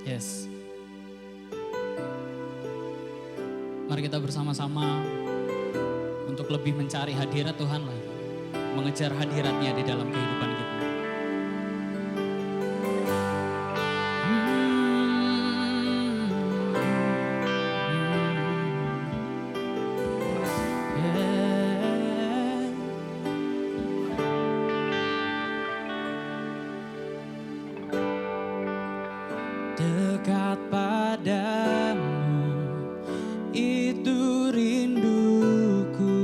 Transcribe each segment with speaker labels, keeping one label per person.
Speaker 1: Yes. Mari kita bersama-sama untuk lebih mencari hadirat Tuhan lagi. Mengejar hadiratnya di dalam kehidupan kita. Dekat padamu itu rinduku,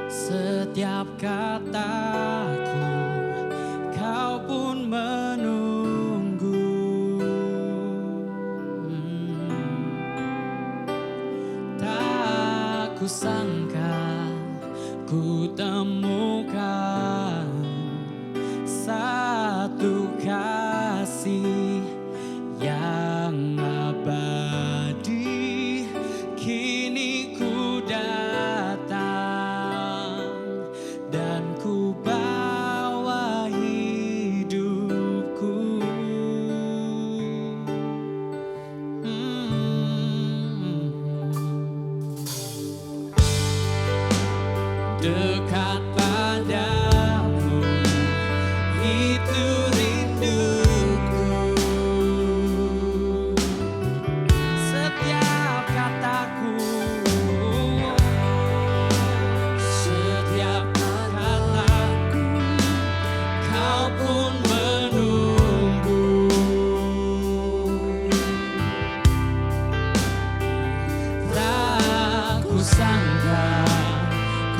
Speaker 1: setiap kataku kau pun menunggu. Tak kusangka ku temukan satu kasih yang abadi. Kini ku datang dan ku bawa hidupku. Dekat padamu itu rinduku, setiap kataku, setiap kataku kau pun menunggu. Tak kusangka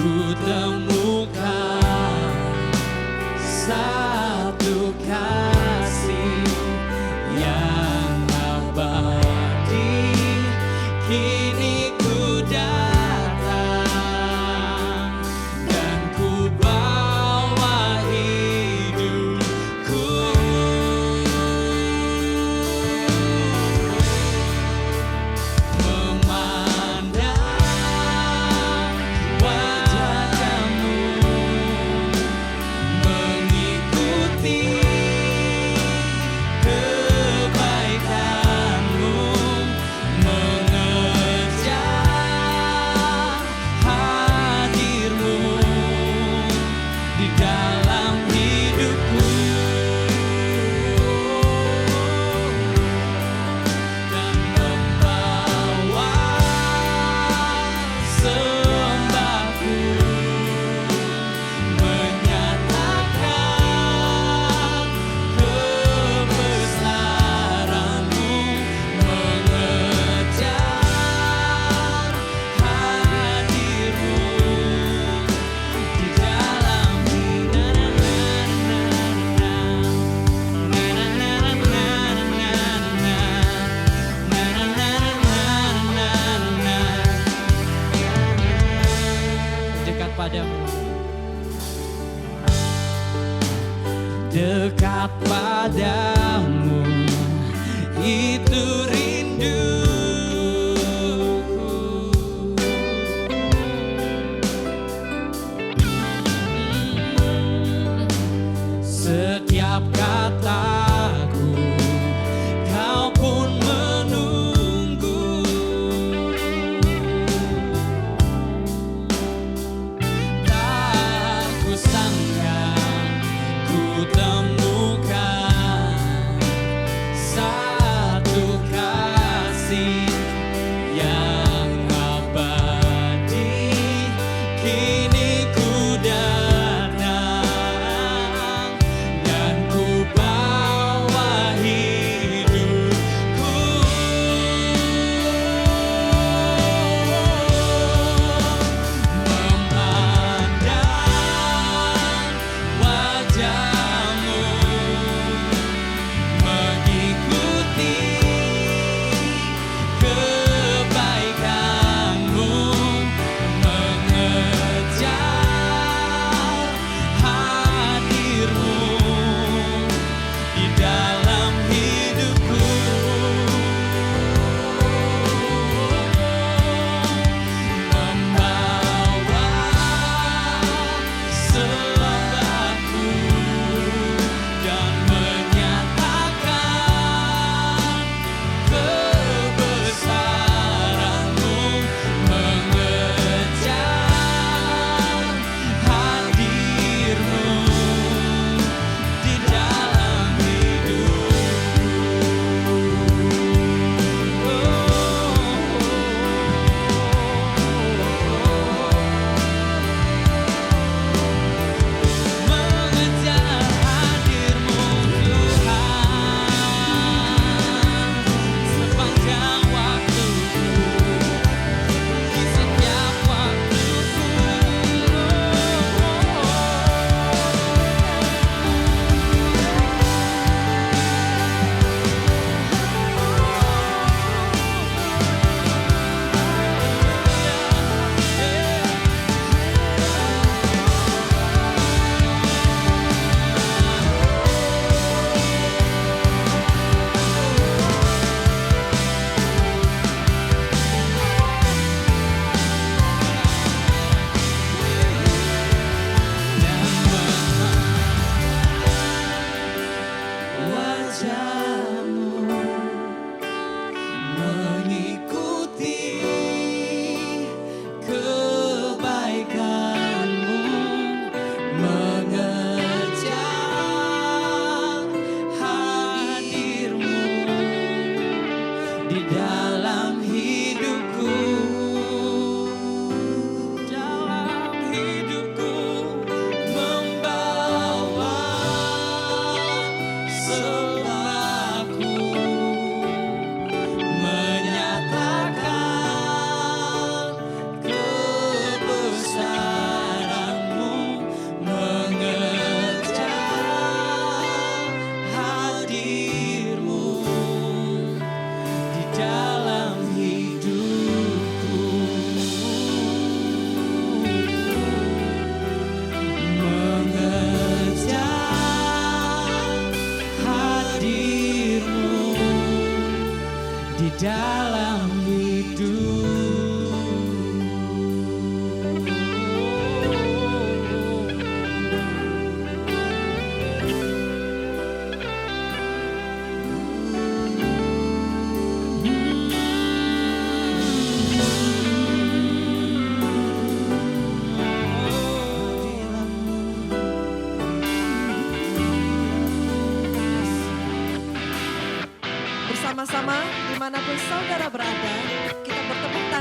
Speaker 1: ku temukan satu kasih yang abadi. Kini ku datang dan ku bawa hidupku. Memandang wajah-Mu, mengikuti kebaikan-Mu, mengejar hadir-Mu di dalam hidupku, dan membawa sembahku, menyatakan kebesaran-Mu, mengejar hadir-Mu di dalam dekat padamu, dekat padamu itu rinduku, setiap kataku kau pun menunggu. Tak kusangka ku temukan satu kasih yang abadi. Kini ku datang dan ku bawa hidupku. Memandang wajah-Mu, mengikuti kebaikan-Mu,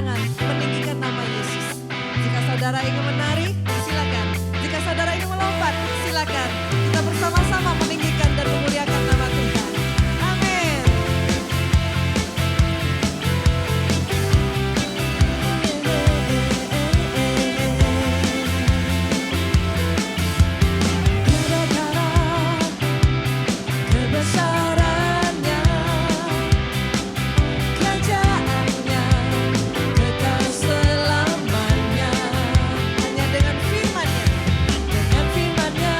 Speaker 2: tangan, meninggikan nama Yesus. Jika saudara ingin menari, silakan. Jika saudara ingin melompat, silakan. Kita bersama-sama meninggikan dan memuliakan nama Tuhan. Amin. Kebesarannya, kerajaannya kekal selamanya. Hanya dengan firman-Nya,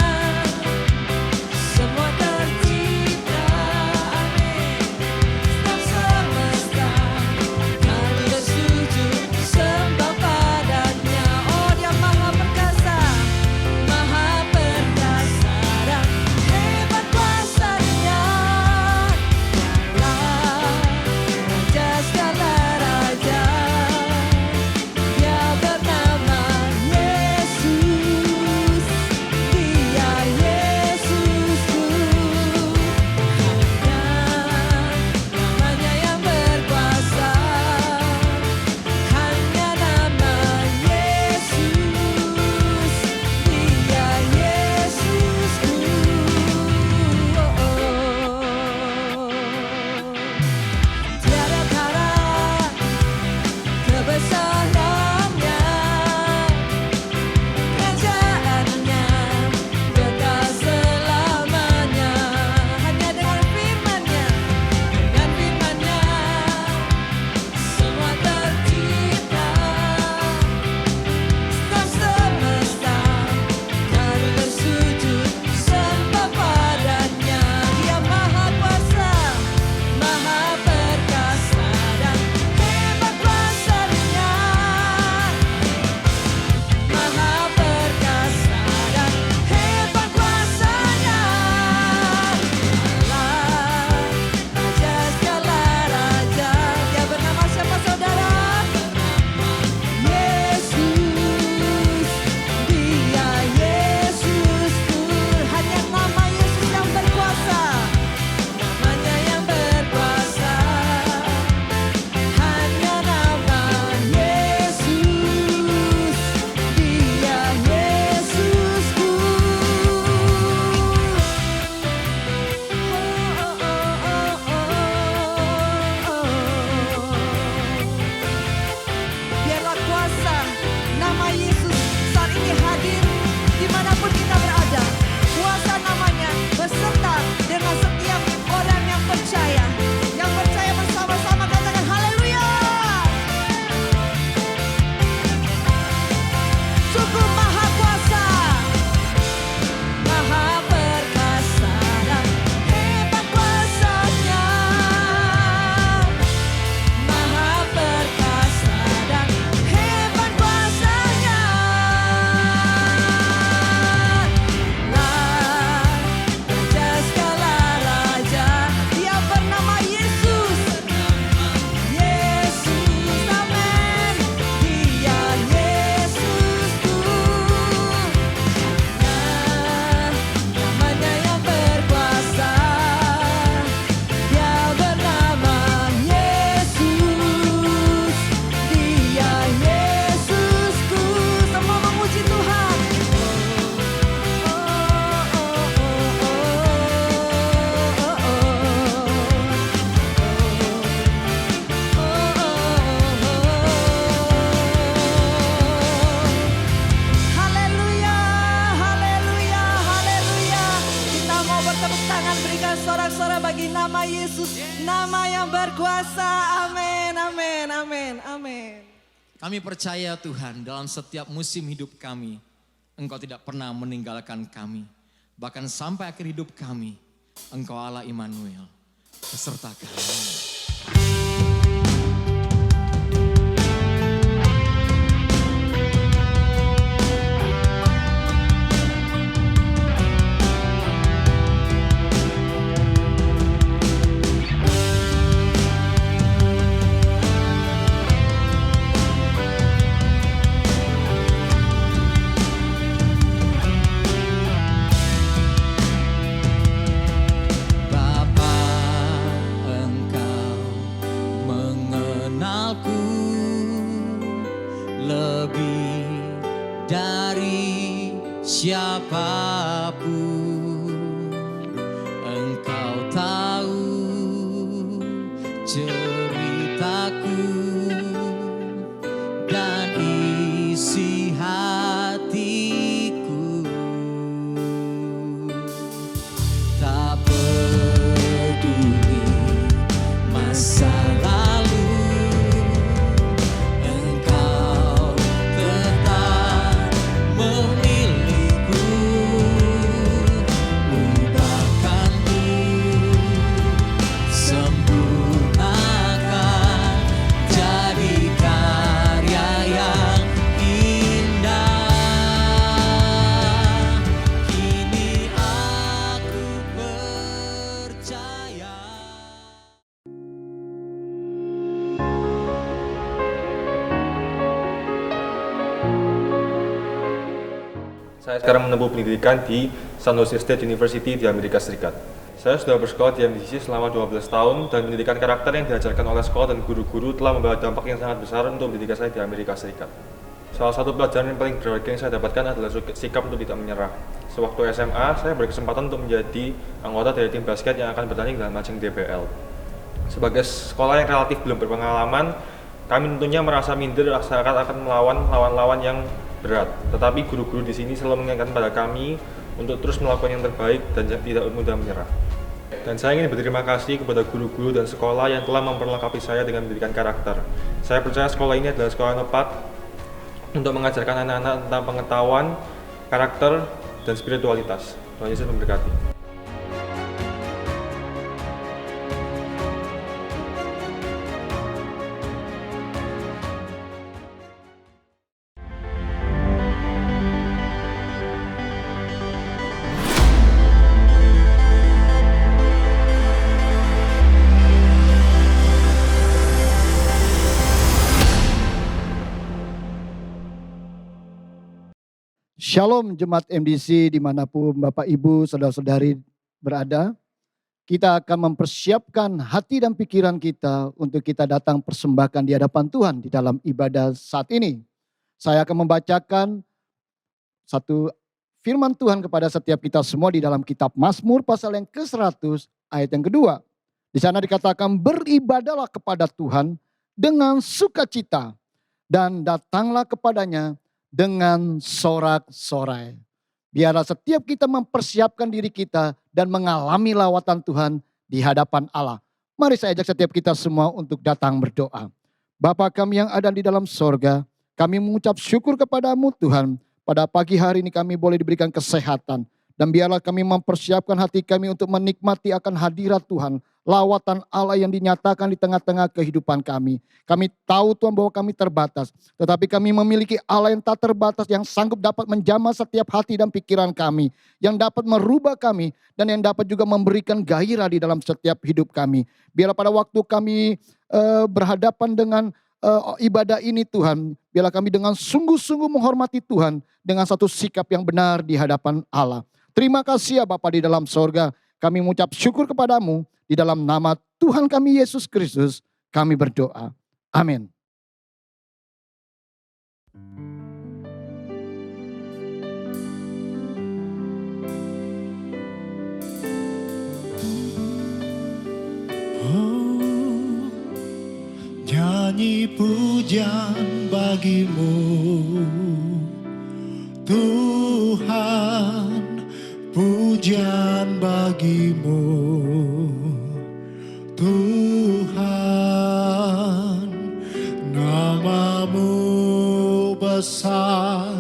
Speaker 2: semua tercipta. Amin. Setiap semesta kami bersujud sembah padanya. Oh, Dia Maha Perkasa, Maha Perkasa dan hebat kuasanya. Raja segala raja, Dia bernama Yesus. Dia Yesusku, namanya yang berkuasa, hanya nama Yesus. Dia Yesusku. Tiada tara kebesarannya, kerajaannya kekal selamanya. Hanya dengan firman-Nya, semua tercipta. Setiap semesta kami bersujud sembah padanya. Dia Maha Kuasa, Maha Perkasa dan hebat kuasanya. Maha Perkasa dan hebat kuasanya. Raja segala raja, Dia bernama siapa saudara? Yesus. Dia Yesusku. Hanya nama Yesus yang berkuasa, namanya yang berkuasa. Hanya nama Yesus. Dia Yesusku. Biarlah kuasa nama Yesus saat ini hadir dimanapun kita berada. Kuasa namanya beserta dengan setiap orang yang percaya. Yang percaya bersama-sama katakan haleluya. Sungguh Maha Kuasa, Maha Perkasa dan hebat kuasanya. Maha Perkasa dan hebat kuasanya. Raja segala raja, Dia bernama Yesus. Yesus, amin. Dia Yesusku. Namanya yang berkuasa, Dia bernama Yesus. Dia Yesusku. Semua memuji Tuhan. Haleluya, haleluya, haleluya. Kita mau bertepuk tangan, berikan sorak-sorai bagi nama Yesus, nama yang berkuasa. Amin, amin, amin, amin.
Speaker 3: Kami percaya Tuhan dalam setiap musim hidup kami, Engkau tidak pernah meninggalkan kami. Bahkan sampai akhir hidup kami, Engkau Allah Immanuel beserta kami. Bapa, Engkau mengenalku lebih dari siapapun. Engkau tahu ceritaku dan isi hatiku. Tak peduli masa lalu, Engkau tetap memilihku. Ubahkanku, sempurnakan, jadi karya yang indah. Kini aku percaya.
Speaker 4: Saya sekarang menempuh pendidikan di San Jose State University di Amerika Serikat. Saya sudah bersekolah di MDCC selama 12 tahun dan pendidikan karakter yang diajarkan oleh sekolah dan guru-guru telah membawa dampak yang sangat besar untuk pendidikan saya di Amerika Serikat. Salah satu pelajaran yang paling berharga yang saya dapatkan adalah sikap untuk tidak menyerah. Sewaktu SMA, saya berkesempatan untuk menjadi anggota dari tim basket yang akan bertanding dalam ajang DBL. Sebagai sekolah yang relatif belum berpengalaman, kami tentunya merasa minder saat akan melawan lawan-lawan yang berat. Tetapi guru-guru di sini selalu mengingatkan pada kami untuk terus melakukan yang terbaik dan tidak mudah menyerah. Dan saya ingin berterima kasih kepada guru-guru dan sekolah yang telah memperlengkapi saya dengan pendidikan karakter. Saya percaya sekolah ini adalah sekolah yang tepat untuk mengajarkan anak-anak tentang pengetahuan, karakter, dan spiritualitas. Tuhan Yesus memberkati.
Speaker 5: Shalom Jemaat MDC dimanapun Bapak Ibu Saudara-saudari berada. Kita akan mempersiapkan hati dan pikiran kita untuk kita datang persembahkan di hadapan Tuhan di dalam ibadah saat ini. Saya akan membacakan satu firman Tuhan kepada setiap kita semua di dalam kitab Mazmur pasal yang ke-100 ayat yang kedua. Di sana dikatakan beribadahlah kepada Tuhan dengan sukacita dan datanglah kepadanya dengan sorak-sorai. Biarlah setiap kita mempersiapkan diri kita dan mengalami lawatan Tuhan di hadapan Allah. Mari saya ajak setiap kita semua untuk datang berdoa. Bapa kami yang ada di dalam sorga, kami mengucap syukur kepadamu Tuhan. Pada pagi hari ini kami boleh diberikan kesehatan. Dan biarlah kami mempersiapkan hati kami untuk menikmati akan hadirat Tuhan. Lawatan Allah yang dinyatakan di tengah-tengah kehidupan kami. Kami tahu Tuhan bahwa kami terbatas. Tetapi kami memiliki Allah yang tak terbatas. Yang sanggup dapat menjamah setiap hati dan pikiran kami. Yang dapat merubah kami. Dan yang dapat juga memberikan gairah di dalam setiap hidup kami. Biarlah pada waktu kami berhadapan dengan ibadah ini Tuhan. Biarlah kami dengan sungguh-sungguh menghormati Tuhan. Dengan satu sikap yang benar di hadapan Allah. Terima kasih ya Bapa di dalam sorga. Kami mengucap syukur kepadamu. Di dalam nama Tuhan kami Yesus Kristus kami berdoa. Amin.
Speaker 6: Oh, nyanyi pujian bagimu Tuhan, pujian bagimu Tuhan, namamu besar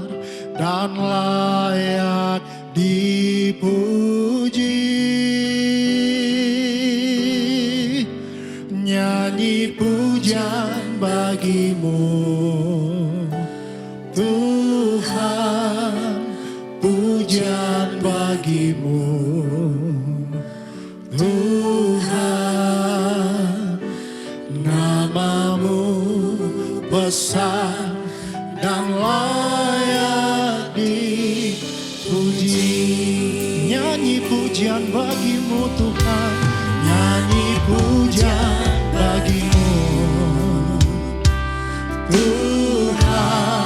Speaker 6: dan layak dipuji. Nyanyi pujian bagimu Tuhan, pujian bagimu Tuhan, namamu besar dan layak dipuji. Nyanyi pujian bagimu Tuhan, nyanyi pujian bagimu Tuhan.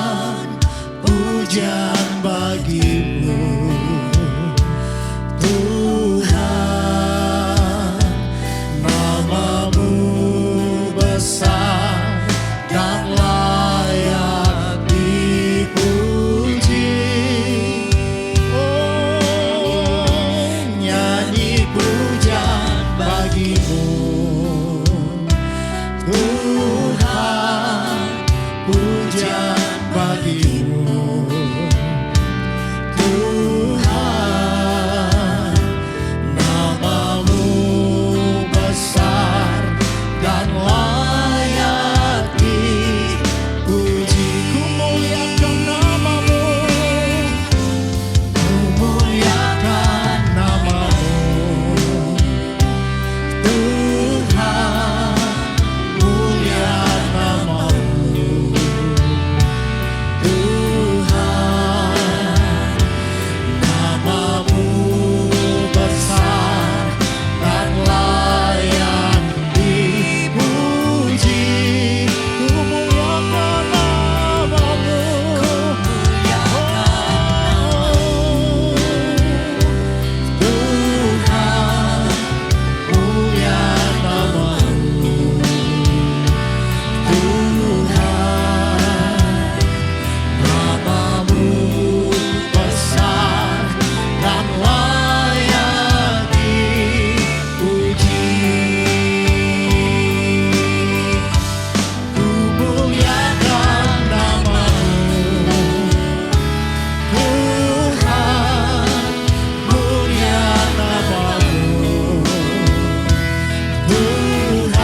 Speaker 6: dan layak dipuji. Oh, nyanyi pujian bagimu Tuhan, pujian bagimu Tuhan, namamu besar dan layak dipuji. Ku muliakan namamu, ku muliakan namamu Tuhan, mulia namamu Tuhan, namamu besar dan layak dipuji. Ku muliakan namamu, Tuhan, mulia namamu Tuhan, namamu besar dan layak dipuji. Ku muliakan namamu Tuhan, mulia namamu Tuhan,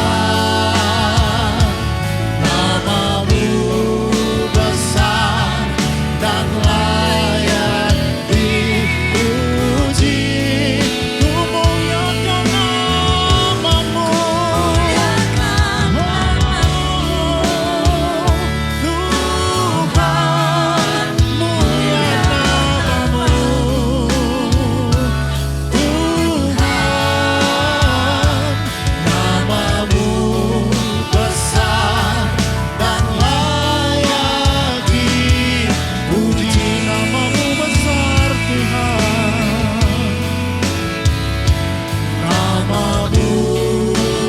Speaker 6: namamu besar dan layak dipuji. Ku muliakan namamu Tuhan, mulia namamu Tuhan, namamu besar dan layak dipuji. Namamu besar Tuhan, namamu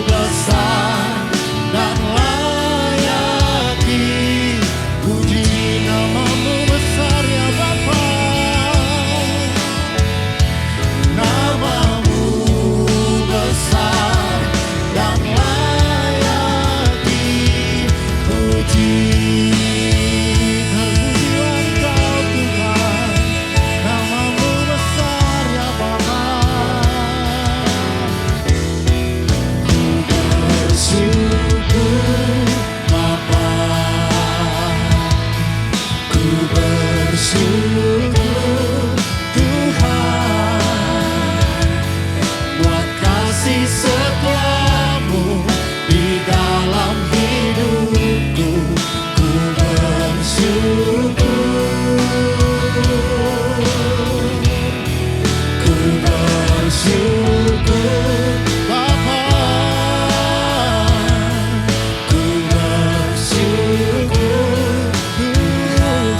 Speaker 6: besar dan layak dipuji. Namamu besar ya Bapa, namamu besar dan layak dipuji. Terpujilah Engkau Tuhan, namamu besar ya Bapa. Ku bersyukur Bapa, ku bersyukur Tuhan, buat kasih setiamu di dalam hidupku. Ku bersyukur Bapa, ku bersyukur Tuhan,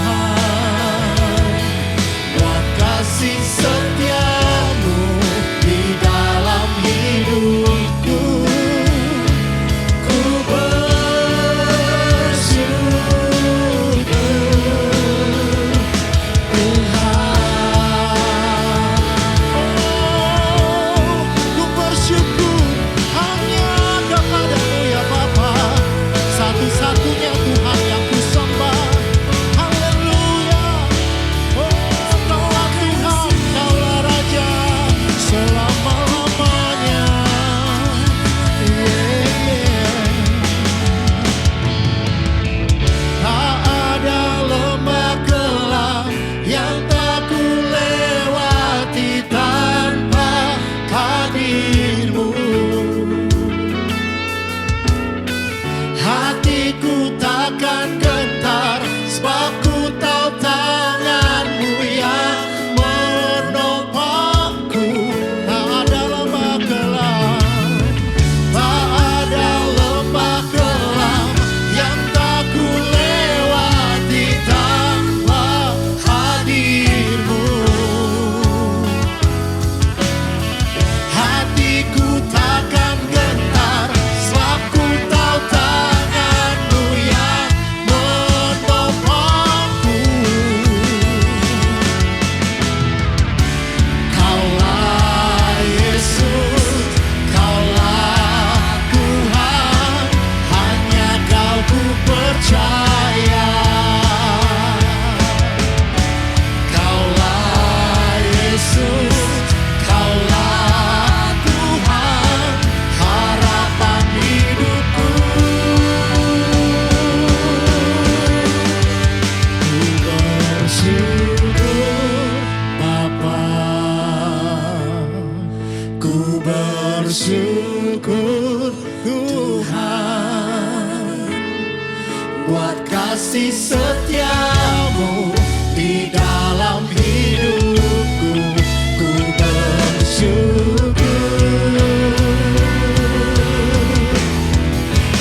Speaker 6: buat kasih setiamu di dalam hidupku. Ku bersyukur,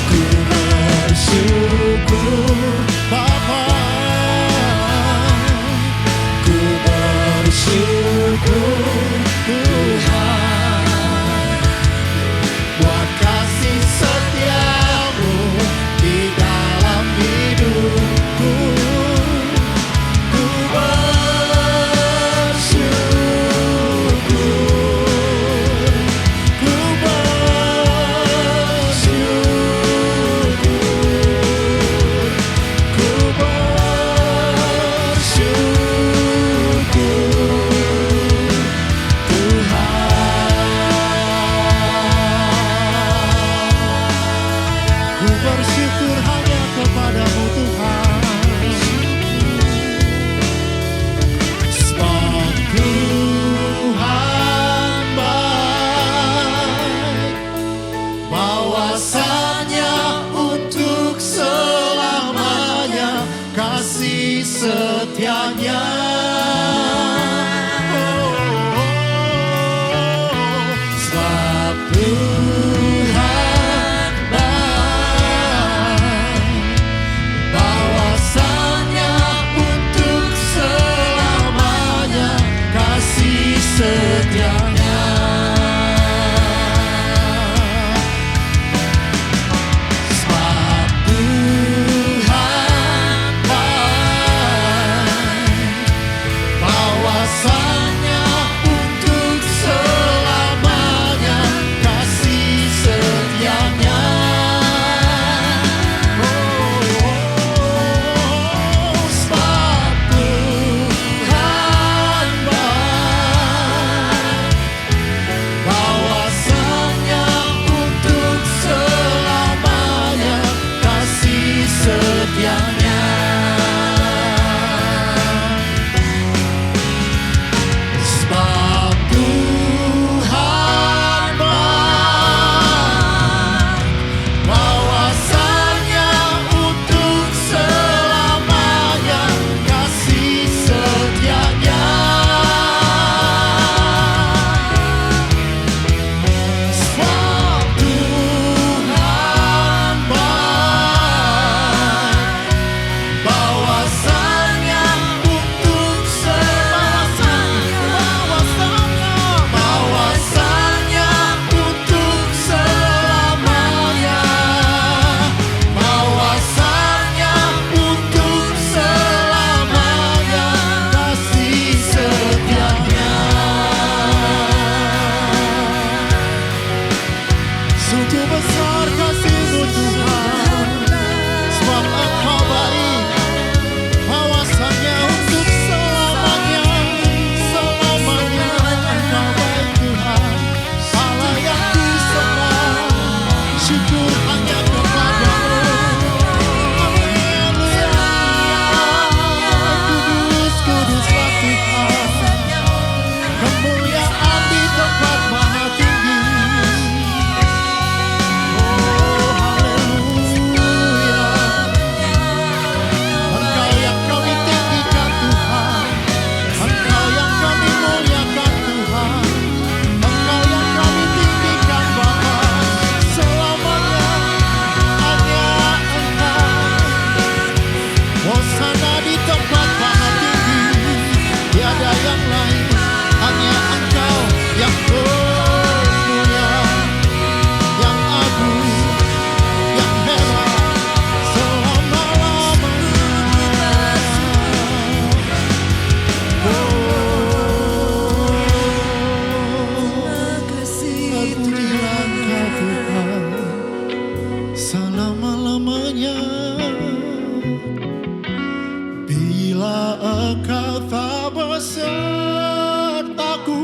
Speaker 6: ku bersyukur Bapa, ku bersyukur Tuhan buat kasih setiamu di dalam hidupku. Ku bersyukur, ku bersyukur, ku bersyukur Tuhan. Ku bersyukur hanya kepadamu Tuhan. Sebab Tuhan baik, bahwasanya untuk selamanya kasih setianya. Sebab Tuhan baik, bahwasanya untuk selamanya kasih setianya. Sebab Tuhan baik, bahwasanya untuk selamanya kasih setianya. Sebab Tuhan baik, bahwasanya untuk selamanya kasih setianya. Sebab Tuhan baik, bahwasanya untuk selamanya kasih setianya. Sebab Tuhan baik, bahwasanya untuk selamanya, bahwasanya untuk selamanya, bahwasanya untuk selamanya kasih setianya. Sungguh besar kasih-Mu Tuhan, sebab Engkau baik, bahwasanya untuk selamanya, selamanya Engkau baik Tuhan. Allah yang disembah, syukur hanya kepadamu. Haleluya, kudus, kuduslah Tuhan. Kemuliaan di tempat maha tinggi. Oh haleluya, Engkau yang kami tinggikan Tuhan, Engkau yang kami muliakan Tuhan, Engkau yang kami tinggikan Bapa. Selamanya hanya Engkau. Hosana di tempat maha tinggi, tiada yang lain, hanya Engkau yang mulia, yang agung, yang hebat selama-lamanya. Terpujilah Engkau Tuhan selama-lamanya. Bila Engkau tak besertaku,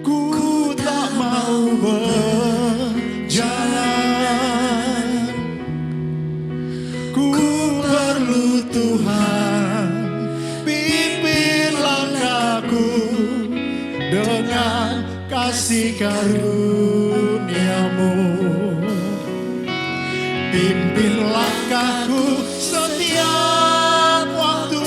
Speaker 6: ku tak mau berjalan. Ku perlu Tuhan, pimpin langkahku dengan kasih karunia-Mu. Pimpin langkahku setiap waktu,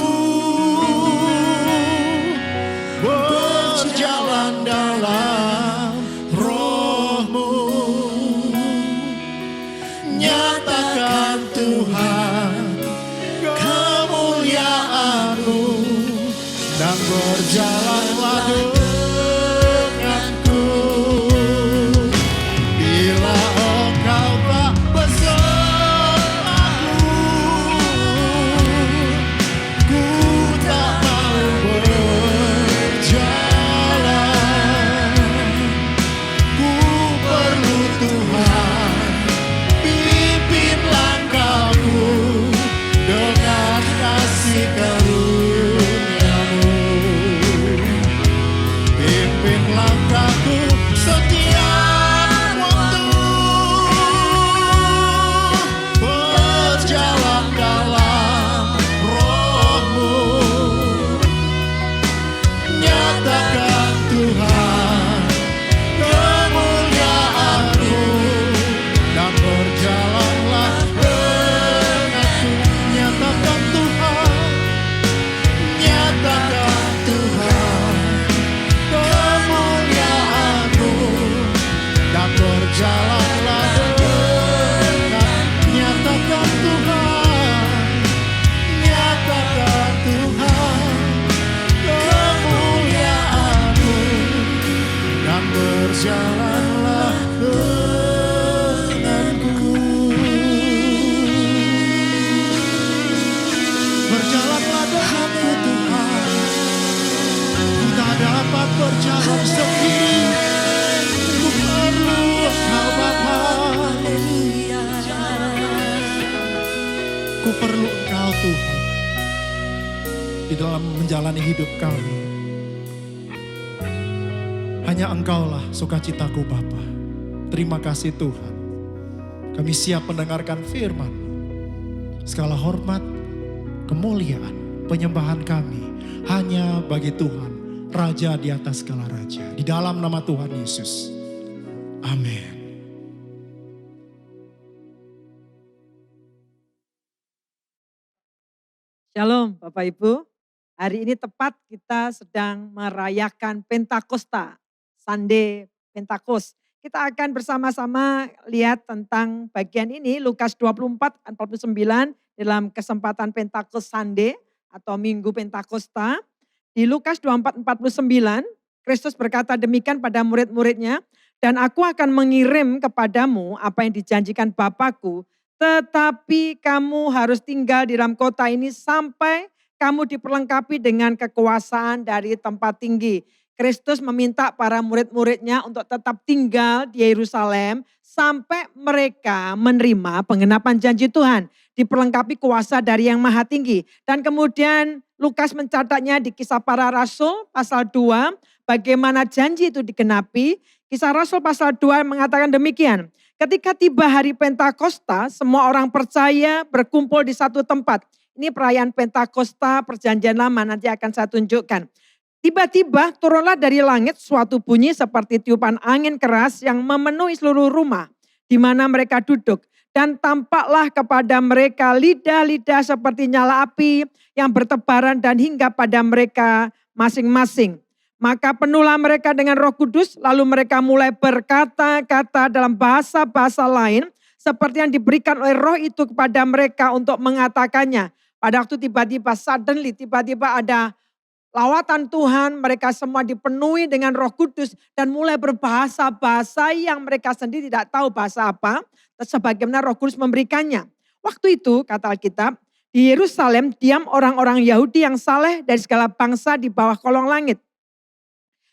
Speaker 6: berjalan dalam roh-Mu. Nyatakan Tuhan kemuliaan-Mu, dan berjalanlah denganku. Bila Engkau tak bersamaku, ku tak mau berjalan. Ku perlu Tuhan, pimpin langkahku dengan kasih karunia-Mu. Pimpin langkahku setiap waktu, berjalan dalam roh-Mu. Nyatakan Tuhan kemuliaan-Mu, dan berjalanlah denganku. Nyatakan Tuhan, nyatakan Tuhan kemuliaan-Mu, dan berjalanlah dengan. Nyatakan Tuhan, nyatakan Tuhan kemuliaan-Mu, dan berjalanlah denganku. Berjalanlah denganku Tuhan, ku tak dapat berjalan sendiri. Ku perlu Engkau Bapa, ku perlu Engkau Tuhan di dalam menjalani hidup kami. Hanya Engkaulah sukacitaku Bapa. Terima kasih Tuhan, kami siap mendengarkan firman. Segala hormat, kemuliaan, penyembahan kami hanya bagi Tuhan, Raja di atas segala raja. Di dalam nama Tuhan Yesus. Amin.
Speaker 2: Shalom Bapak Ibu. Hari ini tepat kita sedang merayakan Pentakosta, Sunday Pentakos. Kita akan bersama-sama lihat tentang bagian ini, Lukas 24:49 dalam kesempatan Pentakos Sunday atau Minggu Pentakosta. Di Lukas 24:49, Kristus berkata demikian pada murid-muridnya, dan aku akan mengirim kepadamu apa yang dijanjikan Bapakku, tetapi kamu harus tinggal di dalam kota ini sampai kamu diperlengkapi dengan kekuasaan dari tempat tinggi. Kristus meminta para murid-muridnya untuk tetap tinggal di Yerusalem sampai mereka menerima penggenapan janji Tuhan. Diperlengkapi kuasa dari yang maha tinggi. Dan kemudian Lukas mencatatnya di Kisah Para Rasul pasal 2. Bagaimana janji itu digenapi. Kisah Rasul pasal 2 mengatakan demikian. Ketika tiba hari Pentakosta, semua orang percaya berkumpul di satu tempat. Ini perayaan Pentakosta perjanjian lama, nanti akan saya tunjukkan. Tiba-tiba turunlah dari langit suatu bunyi seperti tiupan angin keras yang memenuhi seluruh rumah di mana mereka duduk. Dan tampaklah kepada mereka lidah-lidah seperti nyala api yang bertebaran dan hingga pada mereka masing-masing. Maka penuhlah mereka dengan Roh Kudus, lalu mereka mulai berkata-kata dalam bahasa-bahasa lain seperti yang diberikan oleh Roh itu kepada mereka untuk mengatakannya. Pada waktu tiba-tiba suddenly, tiba-tiba ada lawatan Tuhan, mereka semua dipenuhi dengan Roh Kudus dan mulai berbahasa-bahasa yang mereka sendiri tidak tahu bahasa apa, sebagaimana Roh Kudus memberikannya. Waktu itu, kata Alkitab, di Yerusalem diam orang-orang Yahudi yang saleh dari segala bangsa di bawah kolong langit.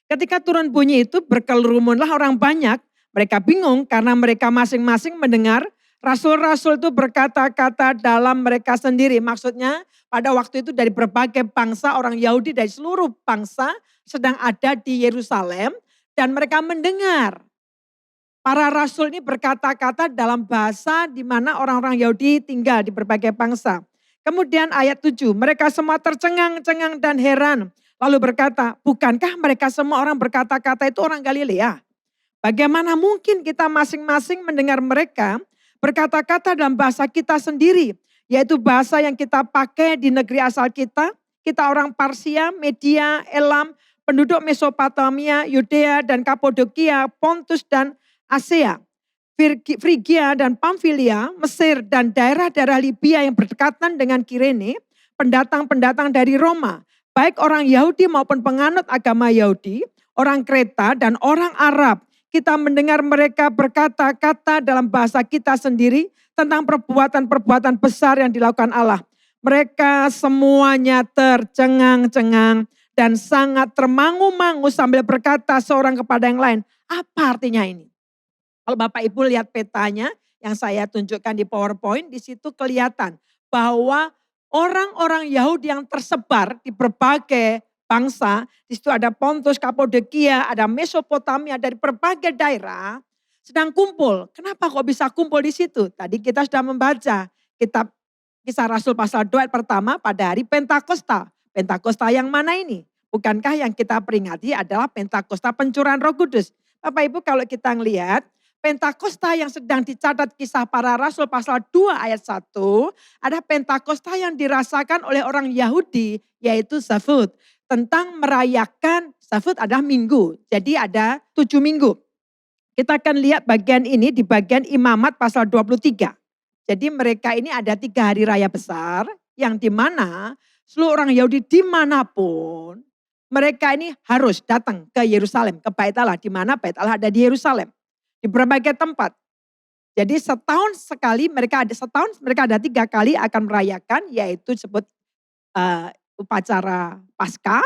Speaker 2: Ketika turun bunyi itu berkerumunlah orang banyak, mereka bingung karena mereka masing-masing mendengar rasul-rasul itu berkata-kata dalam mereka sendiri. Maksudnya pada waktu itu dari berbagai bangsa, orang Yahudi dari seluruh bangsa sedang ada di Yerusalem dan mereka mendengar. Para rasul ini berkata-kata dalam bahasa di mana orang-orang Yahudi tinggal di berbagai bangsa. Kemudian ayat 7, mereka semua tercengang-cengang dan heran. Lalu berkata, bukankah mereka semua orang berkata-kata itu orang Galilea? Bagaimana mungkin kita masing-masing mendengar mereka berkata-kata dalam bahasa kita sendiri, yaitu bahasa yang kita pakai di negeri asal kita. Kita orang Parsia, Media, Elam, penduduk Mesopotamia, Yudea dan Kapadokia, Pontus dan Asia, Frigia dan Pamfilia, Mesir dan daerah-daerah Libya yang berdekatan dengan Kirene, pendatang-pendatang dari Roma, baik orang Yahudi maupun penganut agama Yahudi, orang Kreta dan orang Arab. Kita mendengar mereka berkata-kata dalam bahasa kita sendiri tentang perbuatan-perbuatan besar yang dilakukan Allah. Mereka semuanya tercengang-cengang dan sangat termangu-mangu sambil berkata seorang kepada yang lain, apa artinya ini? Kalau Bapak Ibu lihat petanya yang saya tunjukkan di PowerPoint, di situ kelihatan bahwa orang-orang Yahudi yang tersebar di berbagai bangsa, di situ ada Pontus, Kapadokia, ada Mesopotamia, dari berbagai daerah sedang kumpul. Kenapa kok bisa kumpul di situ? Tadi kita sudah membaca kitab Kisah Rasul pasal 2 ayat pertama pada hari Pentakosta. Pentakosta yang mana ini? Bukankah yang kita peringati adalah Pentakosta pencurahan Roh Kudus? Bapak Ibu kalau kita ngelihat Pentakosta yang sedang dicatat Kisah Para Rasul pasal 2 ayat 1 ada Pentakosta yang dirasakan oleh orang Yahudi yaitu Shavuot. Tentang merayakan Shavuot adalah minggu. Jadi ada 7 minggu. Kita akan lihat bagian ini di bagian Imamat pasal 23. Jadi mereka ini ada 3 hari raya besar yang dimana seluruh orang Yahudi dimanapun mereka ini harus datang ke Yerusalem, ke Bait Allah, di mana Bait Allah ada di Yerusalem, di berbagai tempat. Jadi setahun mereka ada 3 kali akan merayakan, yaitu disebut upacara Paskah,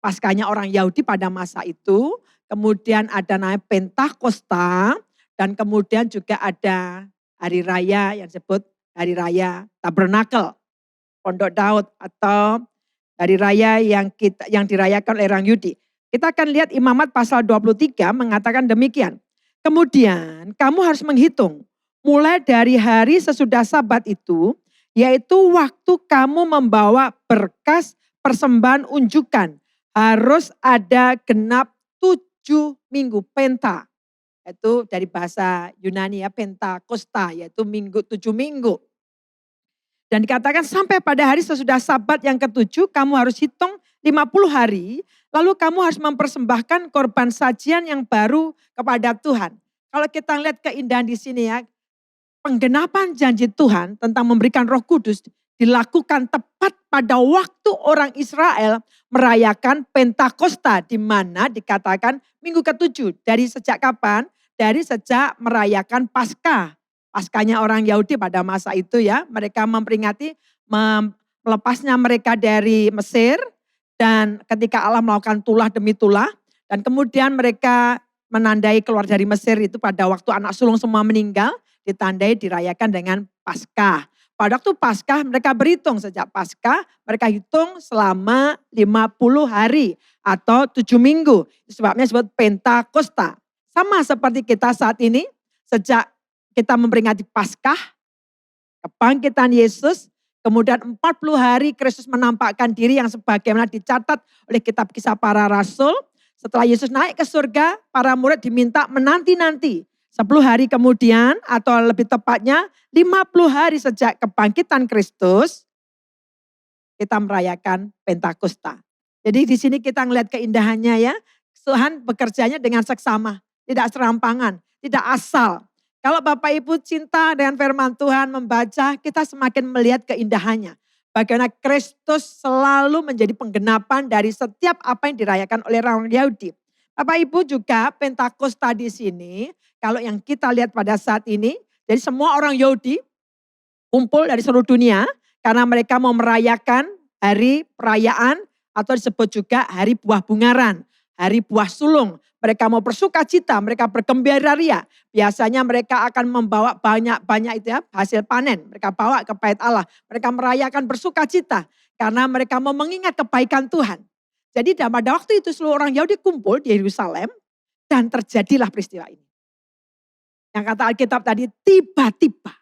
Speaker 2: Paskahnya orang Yahudi pada masa itu, kemudian ada namanya Pentakosta, dan kemudian juga ada hari raya yang disebut hari raya Tabernakel, Pondok Daud, atau hari raya yang dirayakan oleh orang Yahudi. Kita akan lihat Imamat pasal 23 mengatakan demikian. Kemudian kamu harus menghitung mulai dari hari sesudah Sabat itu, yaitu waktu kamu membawa berkas persembahan unjukan. Harus ada genap 7 minggu, penta. Itu dari bahasa Yunani ya, Pentakosta, yaitu 7 minggu. Dan dikatakan sampai pada hari sesudah Sabat yang ke-7 kamu harus hitung 50 hari. Lalu kamu harus mempersembahkan korban sajian yang baru kepada Tuhan. Kalau kita lihat keindahan di sini ya, penggenapan janji Tuhan tentang memberikan Roh Kudus dilakukan tepat pada waktu orang Israel merayakan Pentakosta, di mana dikatakan minggu ke-7. Dari sejak kapan? Dari sejak merayakan Paskah. Paskahnya orang Yahudi pada masa itu ya. Mereka memperingati melepasnya mereka dari Mesir. Dan ketika Allah melakukan tulah demi tulah. Dan kemudian mereka menandai keluar dari Mesir itu pada waktu anak sulung semua meninggal. Ditandai dirayakan dengan Paskah. Pada waktu Paskah mereka berhitung sejak Paskah. Mereka hitung selama 50 hari atau 7 minggu. Sebabnya disebut Pentakosta. Sama seperti kita saat ini, sejak kita memperingati Paskah, kebangkitan Yesus, kemudian 40 hari Kristus menampakkan diri yang sebagaimana dicatat oleh kitab Kisah Para Rasul. Setelah Yesus naik ke surga, para murid diminta menanti-nanti. 10 hari kemudian atau lebih tepatnya 50 hari sejak kebangkitan Kristus, kita merayakan Pentakosta. Jadi di sini kita ngelihat keindahannya ya, Tuhan bekerjanya dengan seksama. Tidak serampangan, tidak asal. Kalau Bapak Ibu cinta dengan firman Tuhan membaca, kita semakin melihat keindahannya. Bagaimana Kristus selalu menjadi penggenapan dari setiap apa yang dirayakan oleh orang Yahudi. Bapak Ibu juga Pentakosta di sini, kalau yang kita lihat pada saat ini, jadi semua orang Yahudi kumpul dari seluruh dunia karena mereka mau merayakan hari perayaan atau disebut juga hari buah bungaran, hari buah sulung. Mereka mau bersuka cita, mereka bergembira ria. Biasanya mereka akan membawa banyak-banyak itu ya, hasil panen. Mereka bawa ke Bait Allah. Mereka merayakan bersuka cita karena mereka mau mengingat kebaikan Tuhan. Jadi pada waktu itu seluruh orang Yahudi kumpul di Yerusalem dan terjadilah peristiwa ini. Yang kata Alkitab tadi, tiba-tiba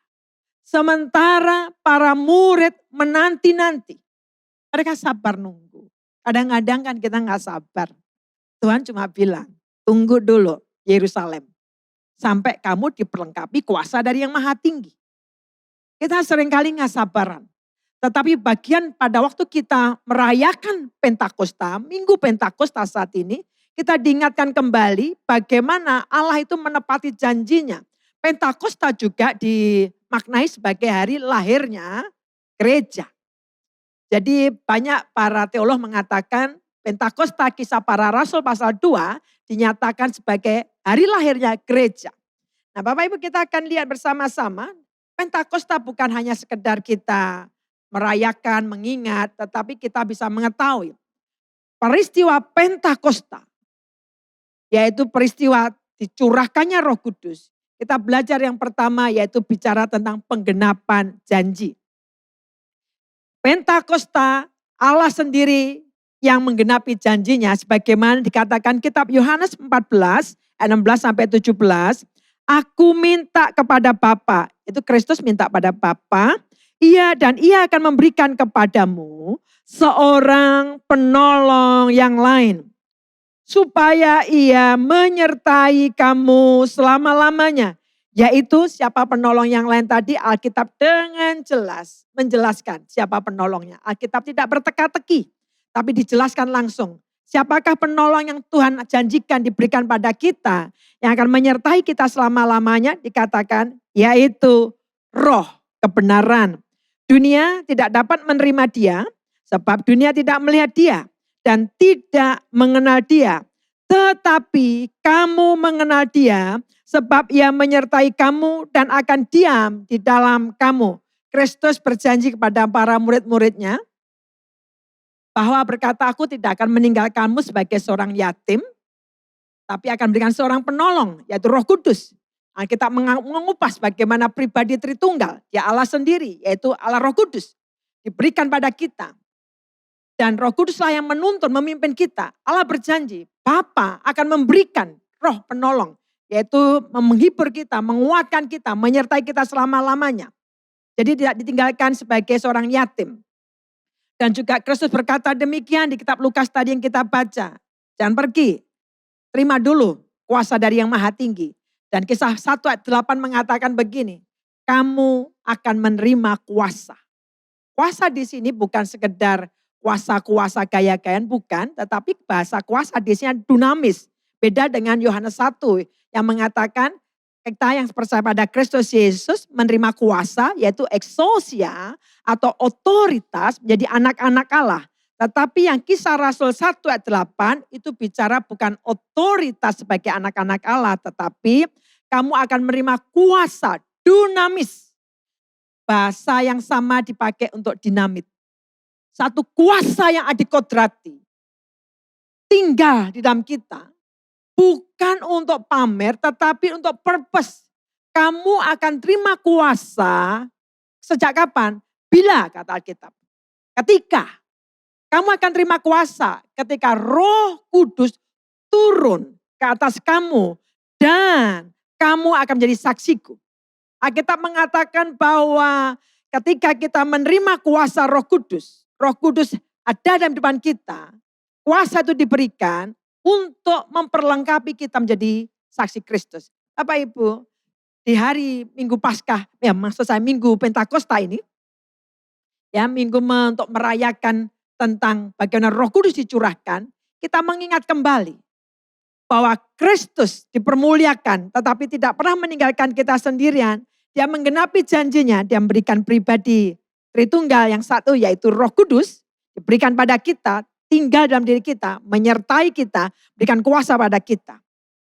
Speaker 2: sementara para murid menanti-nanti. Mereka sabar nunggu. Kadang-kadang kan kita gak sabar. Tuhan cuma bilang, tunggu dulu Yerusalem.
Speaker 7: sampai kamu diperlengkapi kuasa dari yang maha tinggi. Kita seringkali nggak sabaran. Tetapi bagian pada waktu kita merayakan Pentakosta, Minggu Pentakosta saat ini, kita diingatkan kembali bagaimana Allah itu menepati janjinya. Pentakosta juga dimaknai sebagai hari lahirnya gereja. Jadi banyak para teolog mengatakan Pentakosta Kisah Para Rasul pasal 2 dinyatakan sebagai hari lahirnya gereja. Nah Bapak Ibu kita akan lihat bersama-sama, Pentakosta bukan hanya sekedar kita merayakan, mengingat, tetapi kita bisa mengetahui peristiwa Pentakosta, yaitu peristiwa dicurahkannya Roh Kudus. Kita belajar yang pertama yaitu bicara tentang penggenapan janji. Pentakosta Allah sendiri yang menggenapi janjinya sebagaimana dikatakan kitab Yohanes 14 ayat 16 sampai 17. Aku minta kepada Bapa, itu Kristus minta pada Bapa, ia akan memberikan kepadamu seorang penolong yang lain. Supaya ia menyertai kamu selama-lamanya. Yaitu siapa penolong yang lain tadi, Alkitab dengan jelas menjelaskan siapa penolongnya. Alkitab tidak berteka-teki, tapi dijelaskan langsung. Siapakah penolong yang Tuhan janjikan diberikan pada kita, yang akan menyertai kita selama-lamanya, dikatakan yaitu Roh kebenaran. Dunia tidak dapat menerima dia, sebab dunia tidak melihat dia dan tidak mengenal dia. Tetapi kamu mengenal dia, sebab ia menyertai kamu dan akan diam di dalam kamu. Kristus berjanji kepada para murid-muridnya, bahwa berkata aku tidak akan meninggalkanmu sebagai seorang yatim, tapi akan berikan seorang penolong, yaitu Roh Kudus. Kita mengupas bagaimana pribadi Tritunggal, dia Allah sendiri, yaitu Allah Roh Kudus. Diberikan pada kita. Dan Roh Kuduslah yang menuntun, memimpin kita. Allah berjanji, Bapa akan memberikan roh penolong, yaitu menghibur kita, menguatkan kita, menyertai kita selama-lamanya. Jadi tidak ditinggalkan sebagai seorang yatim. Dan juga Kristus berkata demikian di kitab Lukas tadi yang kita baca. Jangan pergi, terima dulu kuasa dari yang maha tinggi. Dan kisah 1 ayat 8 mengatakan begini, kamu akan menerima kuasa. Kuasa di sini bukan sekedar kuasa-kuasa gaya-gayaan, bukan. Tetapi bahasa kuasa di sini dunamis. Beda dengan Yohanes 1 yang mengatakan kita yang percaya pada Kristus Yesus menerima kuasa yaitu exousia atau otoritas menjadi anak-anak Allah. Tetapi yang kisah Rasul 1 ayat 8 itu bicara bukan otoritas sebagai anak-anak Allah. Tetapi kamu akan menerima kuasa dunamis. Bahasa yang sama dipakai untuk dinamit. Satu kuasa yang adikodrati. Tinggal di dalam kita. Bukan untuk pamer tetapi untuk purpose. Kamu akan terima kuasa sejak kapan? Bila kata Alkitab. Ketika. Kamu akan terima kuasa ketika Roh Kudus turun ke atas kamu. Dan kamu akan menjadi saksiku. Alkitab mengatakan bahwa ketika kita menerima kuasa Roh Kudus ada dalam depan kita. Kuasa itu diberikan untuk memperlengkapi kita menjadi saksi Kristus. Bapak Ibu, di hari Minggu Paskah, ya maksud saya Minggu Pentakosta ini, ya minggu untuk merayakan tentang bagaimana Roh Kudus dicurahkan, kita mengingat kembali bahwa Kristus dipermuliakan tetapi tidak pernah meninggalkan kita sendirian. Dia menggenapi janjinya, dia memberikan pribadi Tritunggal yang satu yaitu Roh Kudus diberikan pada kita, tinggal dalam diri kita, menyertai kita, berikan kuasa pada kita.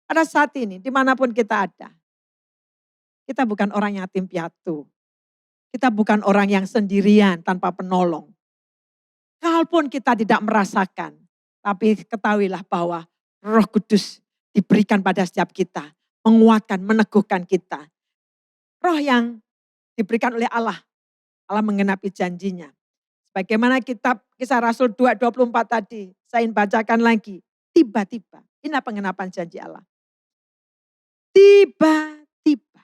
Speaker 7: Pada saat ini dimanapun kita ada, kita bukan orang yatim piatu. Kita bukan orang yang sendirian tanpa penolong. Kalaupun kita tidak merasakan, tapi ketahuilah bahwa Roh Kudus diberikan pada setiap kita, menguatkan, meneguhkan kita. Roh yang diberikan oleh Allah, Allah menggenapi janjinya. Bagaimana kitab Kisah Rasul 2:24 tadi, saya ingin bacakan lagi. Tiba-tiba, inilah penggenapan janji Allah. Tiba-tiba,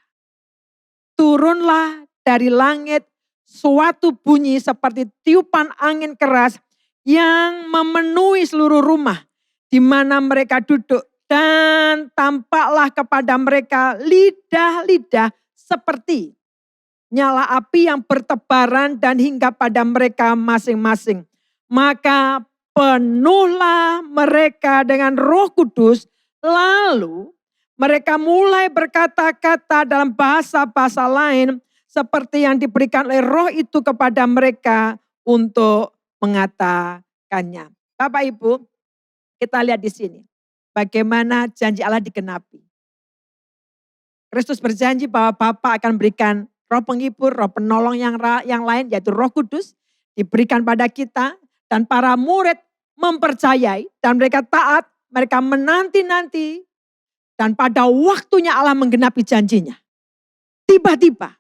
Speaker 7: turunlah dari langit suatu bunyi seperti tiupan angin keras yang memenuhi seluruh rumah di mana mereka duduk. Dan tampaklah kepada mereka lidah-lidah seperti nyala api yang bertebaran dan hingga pada mereka masing-masing. Maka penuhlah mereka dengan Roh Kudus, lalu mereka mulai berkata-kata dalam bahasa-bahasa lain seperti yang diberikan oleh Roh itu kepada mereka untuk mengatakannya. Bapak Ibu, kita lihat di sini bagaimana janji Allah digenapi. Kristus berjanji bahwa Bapa akan berikan Roh penghibur, Roh penolong yang lain, yaitu Roh Kudus, diberikan pada kita, dan para murid mempercayai, dan mereka taat, mereka menanti-nanti, dan pada waktunya Allah menggenapi janjinya. Tiba-tiba,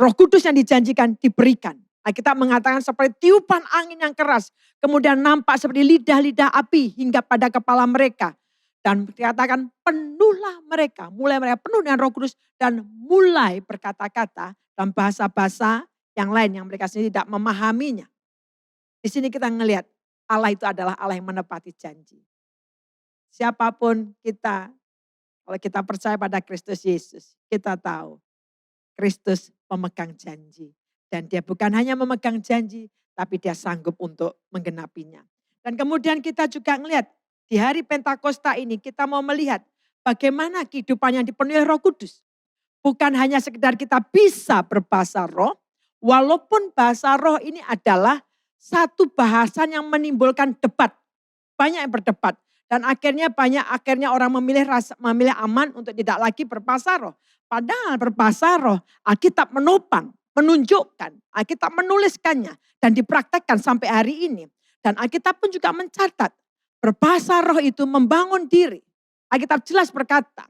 Speaker 7: Roh Kudus yang dijanjikan diberikan. Alkitab mengatakan seperti tiupan angin yang keras, kemudian nampak seperti lidah-lidah api hingga pada kepala mereka. Dan dikatakan penuhlah mereka, mulai mereka penuh dengan Roh Kudus dan mulai berkata-kata dalam bahasa-bahasa yang lain yang mereka sendiri tidak memahaminya. Di sini kita ngelihat Allah itu adalah Allah yang menepati janji. Siapapun kita, kalau kita percaya pada Kristus Yesus, kita tahu Kristus pemegang janji. Dan dia bukan hanya memegang janji, tapi dia sanggup untuk menggenapinya. Dan kemudian kita juga ngelihat di hari Pentakosta ini kita mau melihat bagaimana kehidupan yang dipenuhi Roh Kudus. Bukan hanya sekedar kita bisa berbahasa roh, walaupun bahasa roh ini adalah satu bahasan yang menimbulkan debat. Banyak yang berdebat. Dan akhirnya orang memilih aman untuk tidak lagi berbahasa roh. Padahal berbahasa roh, Alkitab menopang, menunjukkan, Alkitab menuliskannya dan dipraktekkan sampai hari ini. Dan Alkitab pun juga mencatat, berbahasa roh itu membangun diri. Alkitab jelas berkata,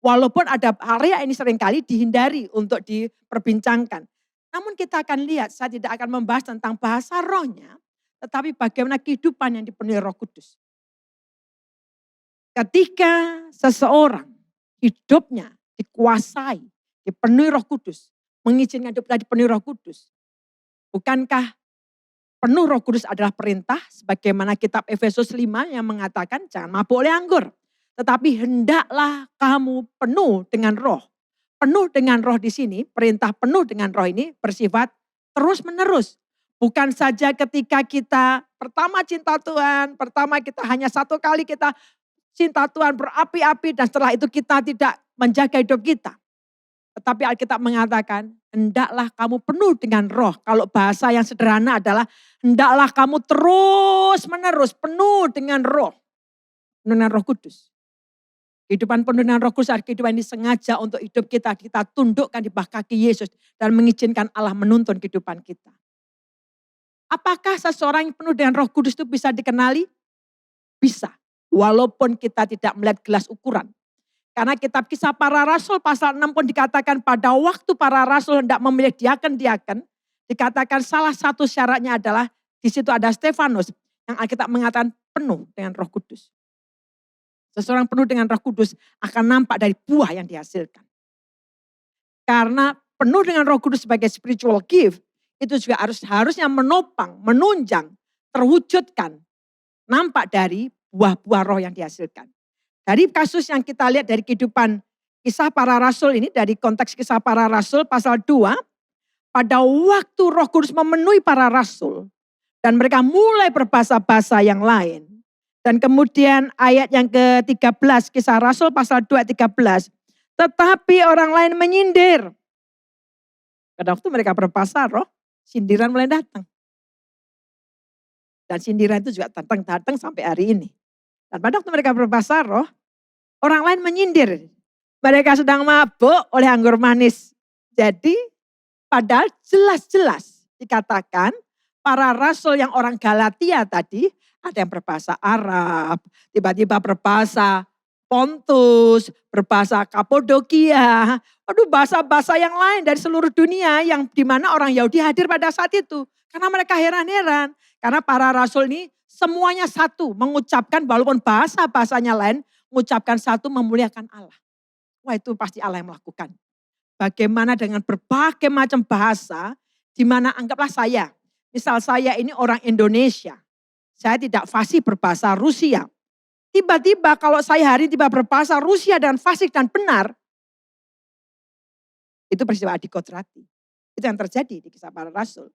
Speaker 7: walaupun ada area ini seringkali dihindari untuk diperbincangkan. Namun kita akan lihat, saya tidak akan membahas tentang bahasa rohnya, tetapi bagaimana kehidupan yang dipenuhi Roh Kudus. Ketika seseorang hidupnya dikuasai, dipenuhi Roh Kudus, mengizinkan hidupnya dipenuhi Roh Kudus. Bukankah penuh Roh Kudus adalah perintah sebagaimana kitab Efesus 5 yang mengatakan jangan mabuk oleh anggur. Tetapi hendaklah kamu penuh dengan roh. Penuh dengan roh di sini, perintah penuh dengan roh ini bersifat terus menerus. Bukan saja ketika kita pertama cinta Tuhan, pertama kita hanya satu kali kita cinta Tuhan berapi-api dan setelah itu kita tidak menjaga hidup kita. Tetapi Alkitab mengatakan, hendaklah kamu penuh dengan roh. Kalau bahasa yang sederhana adalah, hendaklah kamu terus menerus penuh dengan roh. Penuh dengan Roh Kudus. Kehidupan penuh dengan Roh Kudus adalah kehidupan ini sengaja untuk hidup kita tundukkan di bawah kaki Yesus dan mengizinkan Allah menuntun kehidupan kita. Apakah seseorang yang penuh dengan Roh Kudus itu bisa dikenali? Bisa, walaupun kita tidak melihat gelas ukuran. Karena kitab Kisah Para Rasul pasal 6 pun dikatakan pada waktu para rasul hendak memilih diaken-diaken, dikatakan salah satu syaratnya adalah di situ ada Stefanus yang Alkitab mengatakan penuh dengan Roh Kudus. Seseorang penuh dengan Roh Kudus akan nampak dari buah yang dihasilkan. Karena penuh dengan Roh Kudus sebagai spiritual gift, itu juga harusnya menopang, menunjang, terwujudkan, nampak dari buah-buah roh yang dihasilkan. Dari kasus yang kita lihat dari kehidupan Kisah Para Rasul ini, dari konteks Kisah Para Rasul pasal 2, pada waktu Roh Kudus memenuhi para rasul, dan mereka mulai berbahasa-bahasa yang lain. Dan kemudian ayat yang ke-13, Kisah Rasul pasal 2 13. Tetapi orang lain menyindir. Pada waktu mereka berbahasa roh, sindiran mulai datang. Dan sindiran itu juga datang sampai hari ini. Dan pada waktu mereka berbahasa roh, orang lain menyindir. Mereka sedang mabuk oleh anggur manis. Jadi padahal jelas-jelas dikatakan para rasul yang orang Galatia tadi, ada yang berbahasa Arab, tiba-tiba berbahasa Pontus, berbahasa Kapodokia. Aduh, bahasa-bahasa yang lain dari seluruh dunia yang dimana orang Yahudi hadir pada saat itu. Karena mereka heran-heran. Karena para rasul ini semuanya satu, mengucapkan walaupun bahasa-bahasanya lain, mengucapkan satu memuliakan Allah. Wah, itu pasti Allah yang melakukan. Bagaimana dengan berbagai macam bahasa, di mana anggaplah saya, misal saya ini orang Indonesia. Saya tidak fasih berbahasa Rusia, Tiba-tiba kalau saya hari tiba berbahasa Rusia dan fasik dan benar, itu peristiwa adikodrati. Itu yang terjadi di Kisah Para Rasul.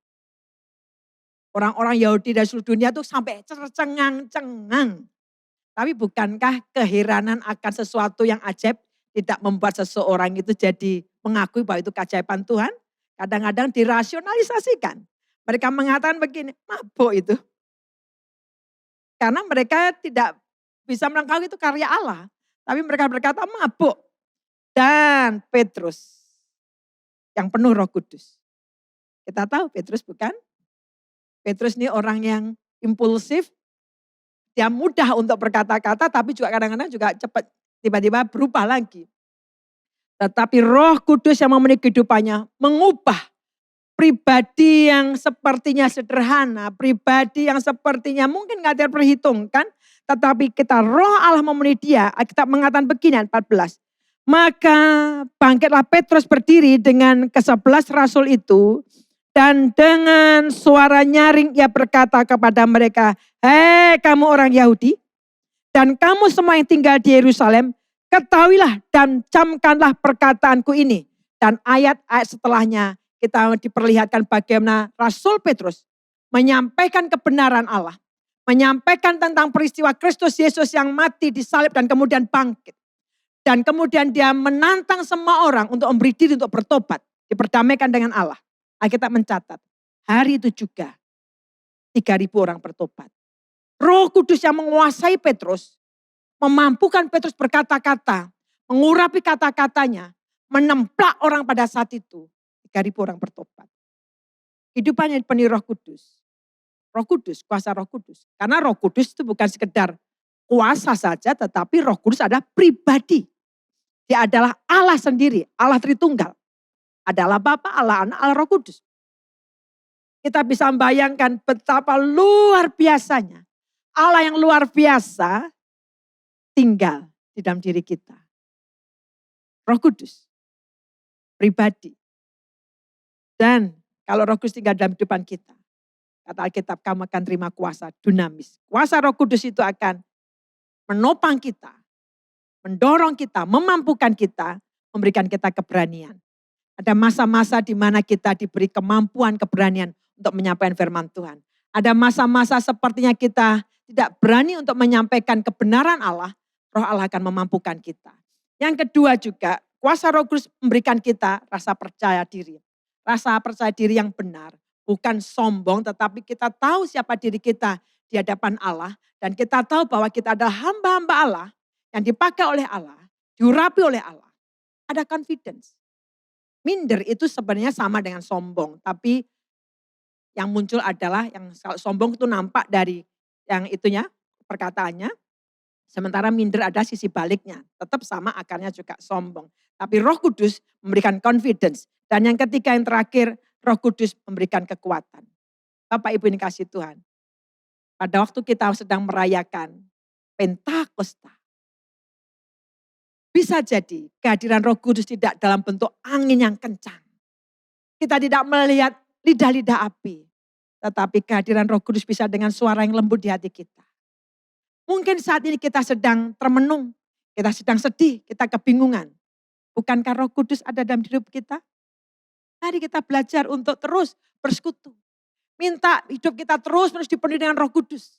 Speaker 7: Orang-orang Yahudi dari seluruh dunia tuh sampai cengang-cengang. Tapi bukankah keheranan akan sesuatu yang ajaib tidak membuat seseorang itu jadi mengakui bahwa itu keajaiban Tuhan? Kadang-kadang dirasionalisasikan. Mereka mengatakan begini, mabuk itu. Karena mereka tidak bisa mengakui itu karya Allah. Tapi mereka berkata mabuk. Dan Petrus yang penuh Roh Kudus. Kita tahu Petrus bukan? Petrus ini orang yang impulsif, dia mudah untuk berkata-kata tapi juga kadang-kadang juga cepat tiba-tiba berubah lagi. Tetapi Roh Kudus yang memenuhi kehidupannya mengubah pribadi yang sepertinya sederhana, pribadi yang sepertinya mungkin gak terperhitungkan, tetapi kita Roh Allah memenuhi dia. Kita mengatakan begini 14. Maka bangkitlah Petrus berdiri dengan ke-11 rasul itu. Dan dengan suara nyaring ia berkata kepada mereka, hei kamu orang Yahudi dan kamu semua yang tinggal di Yerusalem, ketahuilah dan camkanlah perkataanku ini. Dan ayat-ayat setelahnya kita diperlihatkan bagaimana Rasul Petrus menyampaikan kebenaran Allah. Menyampaikan tentang peristiwa Kristus Yesus yang mati disalib dan kemudian bangkit. Dan kemudian dia menantang semua orang untuk memberi diri untuk bertobat. Diperdamaikan dengan Allah. Alkitab mencatat, hari itu juga 3.000 orang bertobat. Roh Kudus yang menguasai Petrus, memampukan Petrus berkata-kata, mengurapi kata-katanya, menemplak orang pada saat itu. 3.000 orang bertobat. Hidupannya dipenuhi Roh Kudus. Roh Kudus, kuasa Roh Kudus. Karena Roh Kudus itu bukan sekedar kuasa saja, tetapi Roh Kudus adalah pribadi. Dia adalah Allah sendiri, Allah Tritunggal. Adalah Bapa, Allah Anak, Allah Roh Kudus. Kita bisa membayangkan betapa luar biasanya Allah yang luar biasa tinggal di dalam diri kita. Roh Kudus, pribadi. Dan kalau Roh Kudus tinggal dalam kehidupan kita, kata Alkitab kamu akan terima kuasa dunamis. Kuasa Roh Kudus itu akan menopang kita, mendorong kita, memampukan kita, memberikan kita keberanian. Ada masa-masa di mana kita diberi kemampuan, keberanian untuk menyampaikan firman Tuhan. Ada masa-masa sepertinya kita tidak berani untuk menyampaikan kebenaran Allah, Roh Allah akan memampukan kita. Yang kedua juga, kuasa Roh Kudus memberikan kita rasa percaya diri. Rasa percaya diri yang benar, bukan sombong, tetapi kita tahu siapa diri kita di hadapan Allah. Dan kita tahu bahwa kita adalah hamba-hamba Allah yang dipakai oleh Allah, diurapi oleh Allah. Ada confidence. Minder itu sebenarnya sama dengan sombong. Tapi yang muncul adalah yang sombong itu nampak dari yang itunya, perkataannya. Sementara minder ada sisi baliknya. Tetap sama akarnya juga sombong. Tapi Roh Kudus memberikan confidence. Dan yang ketiga yang terakhir, Roh Kudus memberikan kekuatan. Bapak Ibu ini kasih Tuhan. Pada waktu kita sedang merayakan Pentakosta. Bisa jadi kehadiran Roh Kudus tidak dalam bentuk angin yang kencang. Kita tidak melihat lidah-lidah api. Tetapi kehadiran Roh Kudus bisa dengan suara yang lembut di hati kita. Mungkin saat ini kita sedang termenung. Kita sedang sedih, kita kebingungan. Bukankah Roh Kudus ada dalam hidup kita? Mari kita belajar untuk terus bersekutu. Minta hidup kita terus dipenuhi dengan Roh Kudus.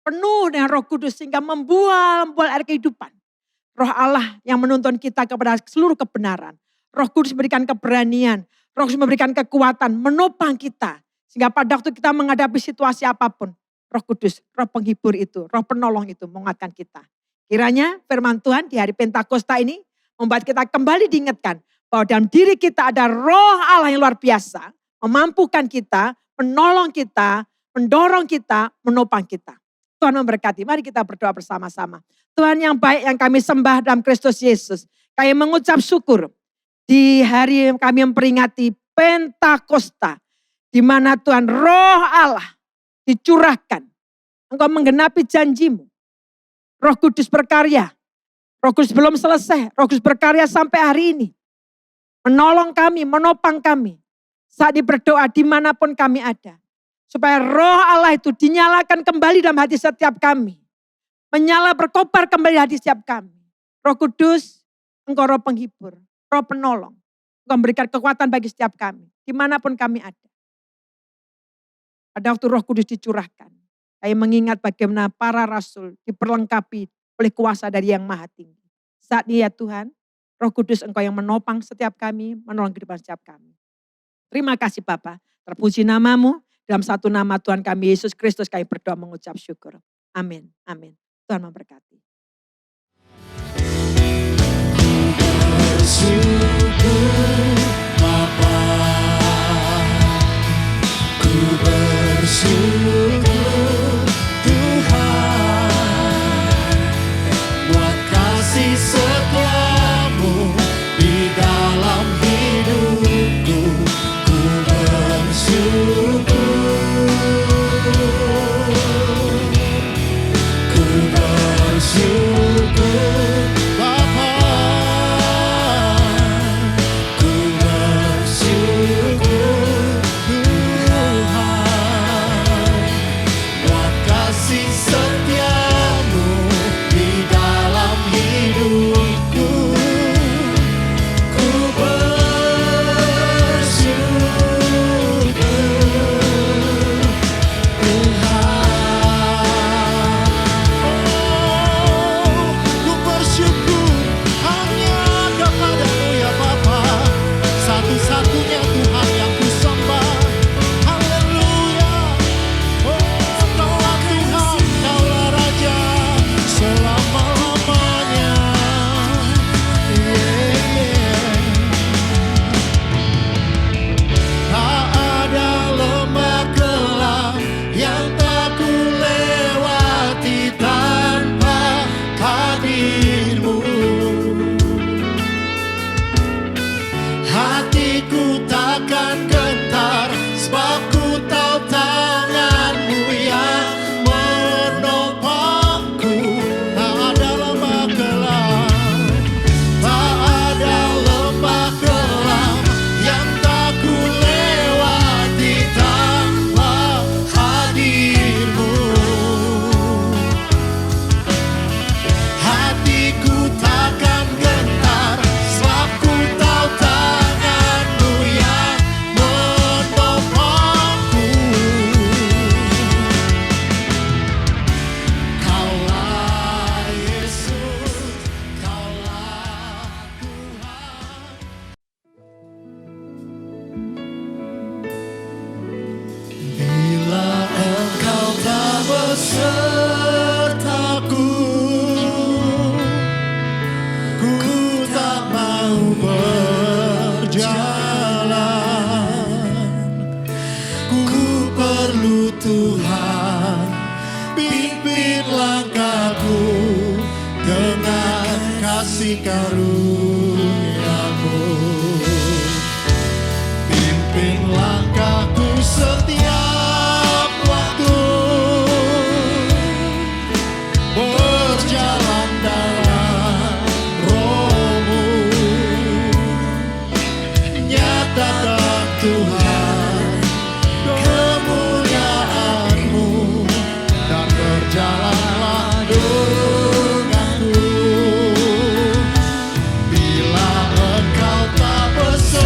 Speaker 7: Penuh dengan Roh Kudus sehingga membual air kehidupan. Roh Allah yang menuntun kita kepada seluruh kebenaran. Roh Kudus memberikan keberanian. Roh Kudus memberikan kekuatan, menopang kita. Sehingga pada waktu kita menghadapi situasi apapun. Roh Kudus, Roh penghibur itu, Roh penolong itu menguatkan kita. Kiranya firman Tuhan di hari Pentakosta ini membuat kita kembali diingatkan. Bahwa dalam diri kita ada Roh Allah yang luar biasa. Memampukan kita, menolong kita, mendorong kita, menopang kita. Tuhan memberkati. Mari kita berdoa bersama-sama. Tuhan yang baik yang kami sembah dalam Kristus Yesus. Kami mengucap syukur di hari kami memperingati Pentakosta. Di mana Tuhan Roh Allah dicurahkan. Engkau menggenapi janjimu. Roh Kudus berkarya. Roh Kudus belum selesai. Roh Kudus berkarya sampai hari ini. Menolong kami, menopang kami. Saat berdoa dimanapun kami ada. Supaya Roh Allah itu dinyalakan kembali dalam hati setiap kami. menyala berkobar kembali hati setiap kami. Roh Kudus, Engkau roh penghibur, roh penolong. Engkau memberikan kekuatan bagi setiap kami, dimanapun kami ada. Pada waktu Roh Kudus dicurahkan, kami mengingat bagaimana para rasul diperlengkapi oleh kuasa dari Yang Maha Tinggi. Saat ini ya Tuhan, Roh Kudus Engkau yang menopang setiap kami, menolong kehidupan setiap kami. Terima kasih Bapa, terpuji namamu, dalam satu nama Tuhan kami Yesus Kristus kami berdoa mengucap syukur. Amin, amin. Tuhan memberkati.
Speaker 6: Bersyukur Bapa, ku bersyukur Tuhan, buat kasih setiamu di dalam hidupku, ku bersyukur, ku bersyukur Bapa. kasih karunia-Mu. Pimpin langkahku setiap waktu, berjalan dalam Roh-Mu. Nyatakan Tuhan kemuliaan-Mu dan berjalanlah denganku. Bila Engkau tak besertaku,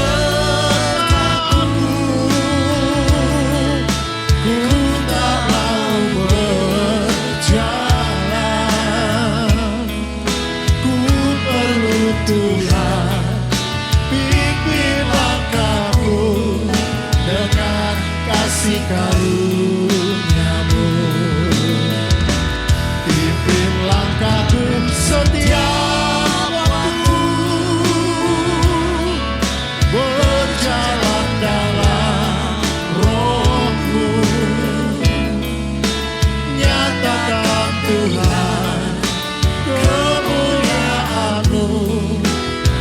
Speaker 6: ku tak mau berjalan. Ku perlu Tuhan, pimpin langkahku dengan kasih karunia-Mu. Pimpin langkahku setiap waktu, berjalan dalam Roh-Mu. Nyatakan Tuhan kemuliaan-Mu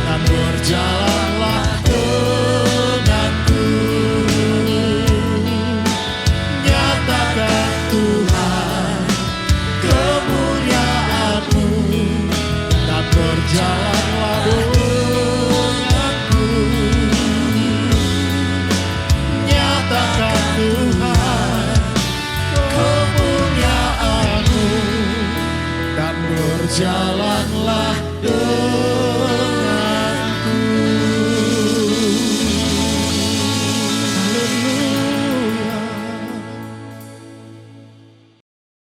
Speaker 6: dan berjalanlah denganku. Nyatakan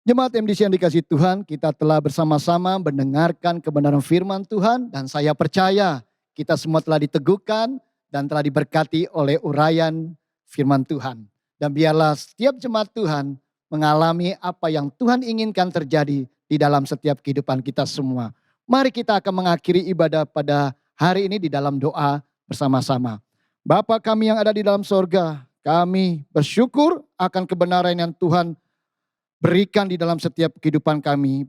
Speaker 5: Jemaat MDC yang dikasihi Tuhan, kita telah bersama-sama mendengarkan kebenaran firman Tuhan dan saya percaya kita semua telah diteguhkan dan telah diberkati oleh uraian firman Tuhan. Dan biarlah setiap jemaat Tuhan mengalami apa yang Tuhan inginkan terjadi di dalam setiap kehidupan kita semua. Mari kita akan mengakhiri ibadah pada hari ini di dalam doa bersama-sama. Bapa kami yang ada di dalam sorga, kami bersyukur akan kebenaran yang Tuhan berikan di dalam setiap kehidupan kami.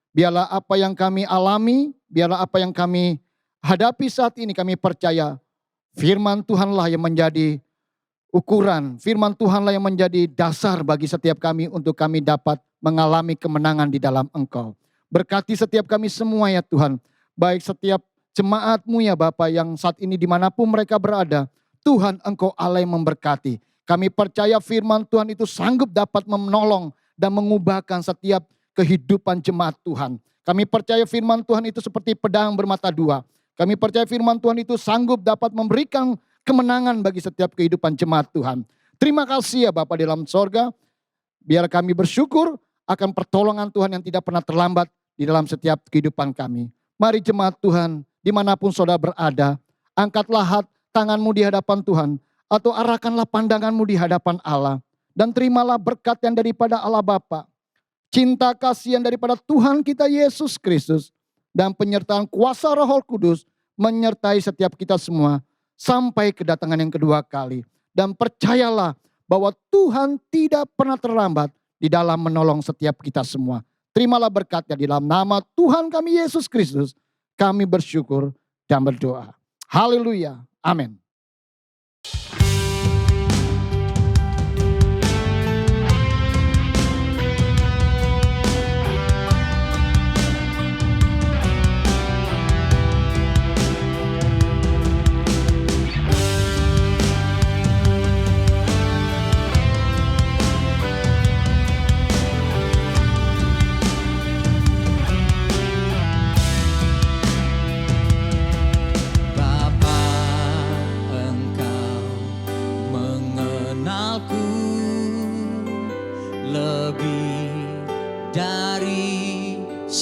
Speaker 5: Biarlah apa yang kami alami, biarlah apa yang kami hadapi saat ini, kami percaya firman Tuhanlah yang menjadi ukuran, firman Tuhanlah yang menjadi dasar bagi setiap kami untuk kami dapat mengalami kemenangan di dalam Engkau. Berkati setiap kami semua ya Tuhan, baik setiap jemaat-Mu ya Bapa yang saat ini dimanapun mereka berada, Tuhan Engkau Allah yang memberkati. Kami percaya firman Tuhan itu sanggup dapat menolong dan mengubahkan setiap kehidupan jemaat Tuhan. Kami percaya firman Tuhan itu seperti pedang bermata dua. Kami percaya firman Tuhan itu sanggup dapat memberikan kemenangan bagi setiap kehidupan jemaat Tuhan. Terima kasih ya Bapa di dalam sorga. Biar kami bersyukur akan pertolongan Tuhan yang tidak pernah terlambat di dalam setiap kehidupan kami. Mari jemaat Tuhan dimanapun saudara berada, angkatlah tanganmu di hadapan Tuhan atau arahkanlah pandanganmu di hadapan Allah. Dan terimalah berkat yang daripada Allah Bapa, cinta kasih yang daripada Tuhan kita Yesus Kristus, dan penyertaan kuasa Roh Kudus menyertai setiap kita semua sampai kedatangan yang kedua kali. Dan percayalah bahwa Tuhan tidak pernah terlambat di dalam menolong setiap kita semua. Terimalah berkatnya di dalam nama Tuhan kami Yesus Kristus. Kami bersyukur dan berdoa. Haleluya. Amin.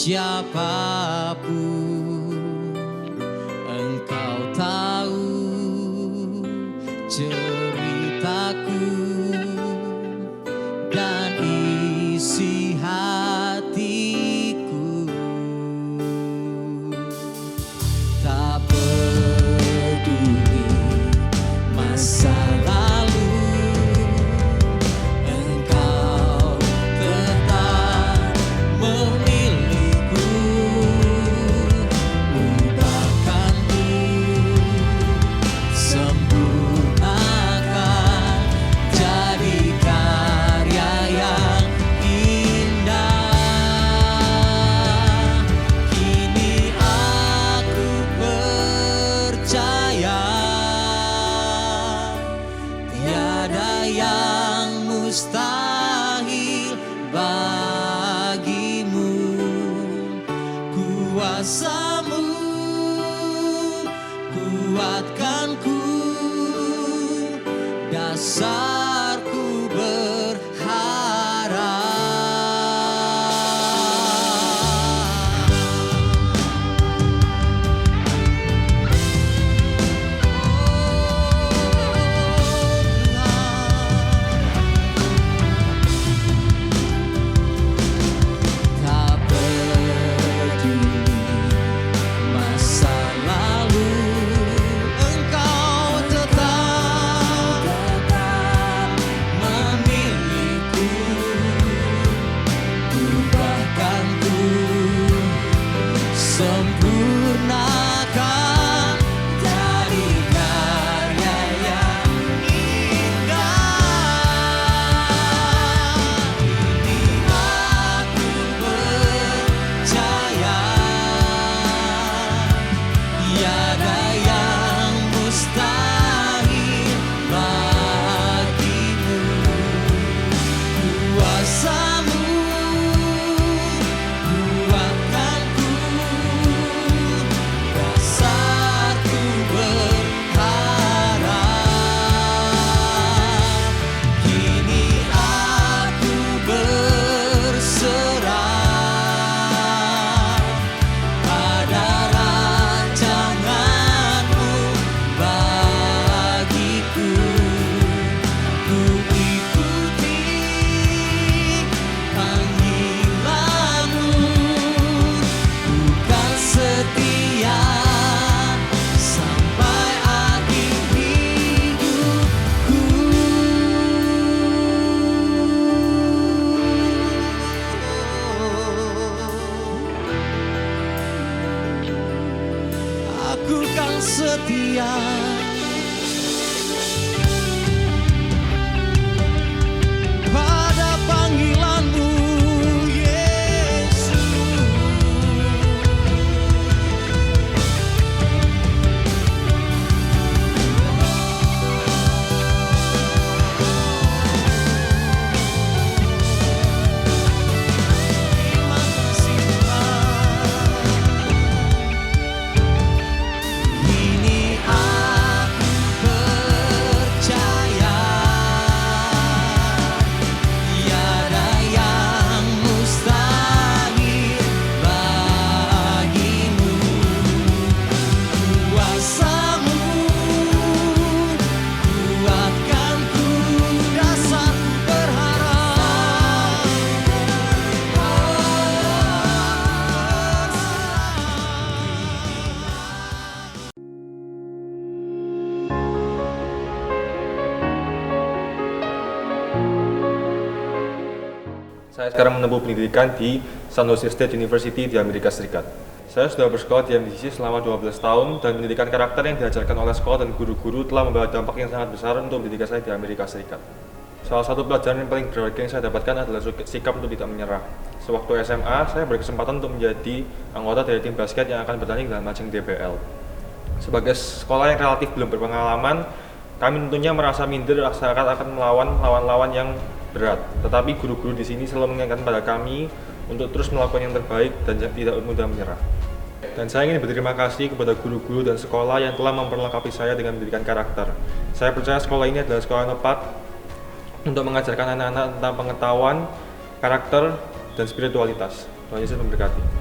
Speaker 3: Siapapun Engkau tahu ceritaku dan isi hatiku. Tak peduli masa lalu, Engkau tetap mustahil bagimu. Kuasamu kuatkanku, dasarku berharap.
Speaker 4: Saya sekarang menempuh pendidikan di San Jose State University di Amerika Serikat. Saya sudah bersekolah di MDCC selama 12 tahun dan pendidikan karakter yang diajarkan oleh sekolah dan guru-guru telah membawa dampak yang sangat besar untuk pendidikan saya di Amerika Serikat. Salah satu pelajaran yang paling berharga yang saya dapatkan adalah sikap untuk tidak menyerah. Sewaktu SMA, saya berkesempatan untuk menjadi anggota dari tim basket yang akan bertanding dalam ajang DBL. Sebagai sekolah yang relatif belum berpengalaman, kami tentunya merasa minder saat akan melawan lawan-lawan yang berat. Tetapi guru-guru di sini selalu mengingatkan pada kami untuk terus melakukan yang terbaik dan tidak mudah menyerah. Dan saya ingin berterima kasih kepada guru-guru dan sekolah yang telah memperlengkapi saya dengan pendidikan karakter. Saya percaya sekolah ini adalah sekolah yang tepat untuk mengajarkan anak-anak tentang pengetahuan, karakter, dan spiritualitas. Tuhan Yesus memberkati.